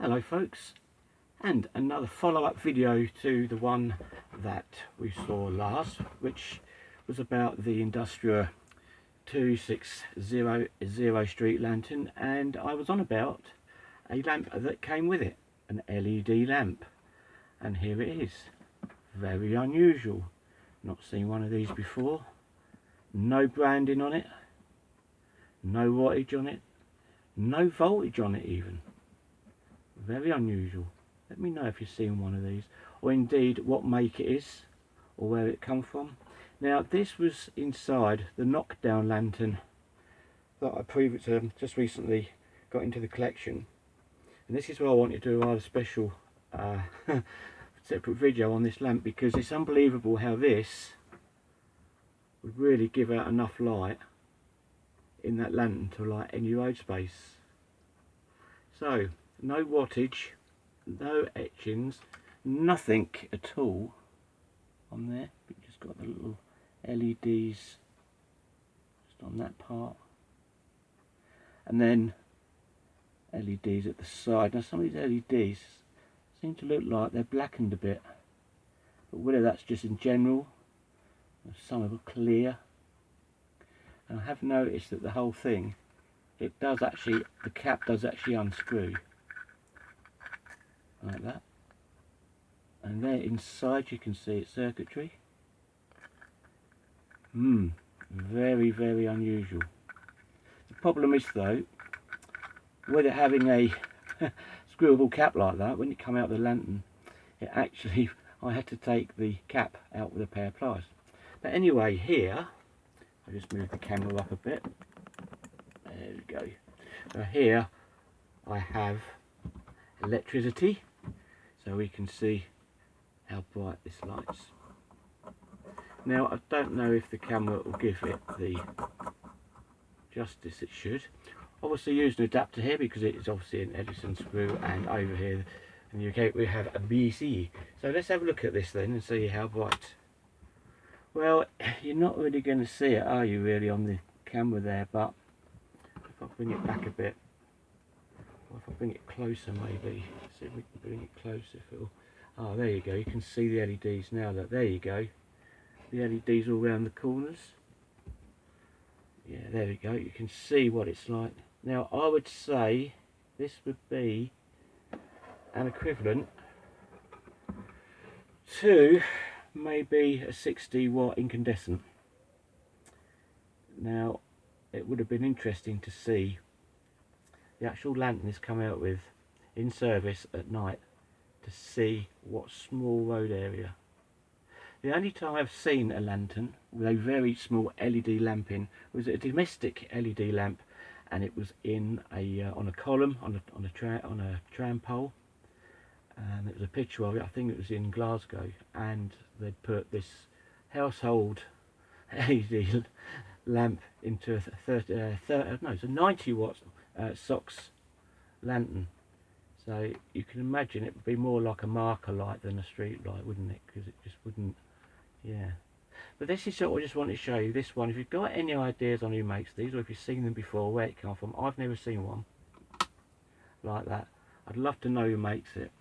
Hello folks, and another follow-up video to the one that we saw last, which was about the Industria 2600 street lantern, and I was on about a lamp that came with it, an LED lamp, and here it is. Very unusual, not seen one of these before. No branding on it, no wattage on it, no voltage on it even. Very unusual. Let me know if you've seen one of these, or indeed what make it is, or where it come from. Now this was inside the knockdown lantern that I just recently got into the collection, and this is why I wanted to do a rather special separate video on this lamp, because it's unbelievable how this would really give out enough light in that lantern to light any road space. So no wattage, no etchings, nothing at all on there. We just got the little LEDs just on that part, and then LEDs at the side. Now some of these LEDs seem to look like they're blackened a bit, but whether that's just in general, some of them clear. And I have noticed that the whole thing, it does actually, the cap does actually unscrew like that, and there inside you can see its circuitry. Very unusual. The problem is though, with it having a screwable cap like that, when you come out of the lantern, it actually, I had to take the cap out with a pair of pliers. But anyway, here, I'll just move the camera up a bit. There we go. So here I have electricity, so we can see how bright this lights. Now I don't know if the camera will give it the justice it should. Obviously use an adapter here because it is obviously an Edison screw, and over here in the UK we have a BC. So let's have a look at this then and see how bright. Well, you're not really going to see it, are you, really, on the camera there, but if I bring it back a bit, or if I bring it closer maybe, see if we can bring it closer. If it'll, oh, there you go, you can see the LEDs now. That there you go, the LEDs all around the corners. Yeah, there we go, you can see what it's like. Now I would say this would be an equivalent to maybe a 60-watt incandescent. Now it would have been interesting to see the actual lantern this come out with in service at night, to see what small road area. The only time I've seen a lantern with a very small LED lamp in was a domestic LED lamp, and it was in a on a column on a tram pole, and it was a picture of it. I think it was in Glasgow, and they'd put this household LED lamp into a 90 watt SOX lantern. So you can imagine it would be more like a marker light than a street light, wouldn't it? Because it just wouldn't, yeah. But this is what I just want to show you, this one. If you've got any ideas on who makes these, or if you've seen them before, where it come from. I've never seen one like that. I'd love to know who makes it.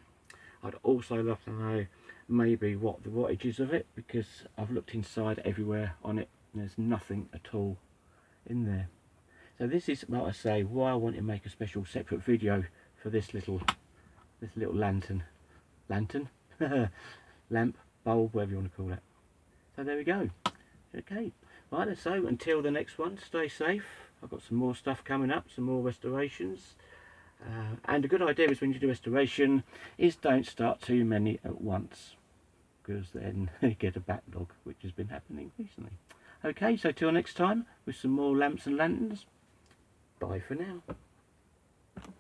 I'd also love to know maybe what the wattage is of it, because I've looked inside everywhere on it and there's nothing at all in there. So this is, like I say, why I want to make a special separate video for this little lantern lamp, bulb, whatever you want to call it. So there we go. Okay, right, so until the next one, stay safe. I've got some more stuff coming up, some more restorations, and a good idea is when you do restoration is don't start too many at once, because then you get a backlog, which has been happening recently. Okay, so till next time with some more lamps and lanterns. Bye for now.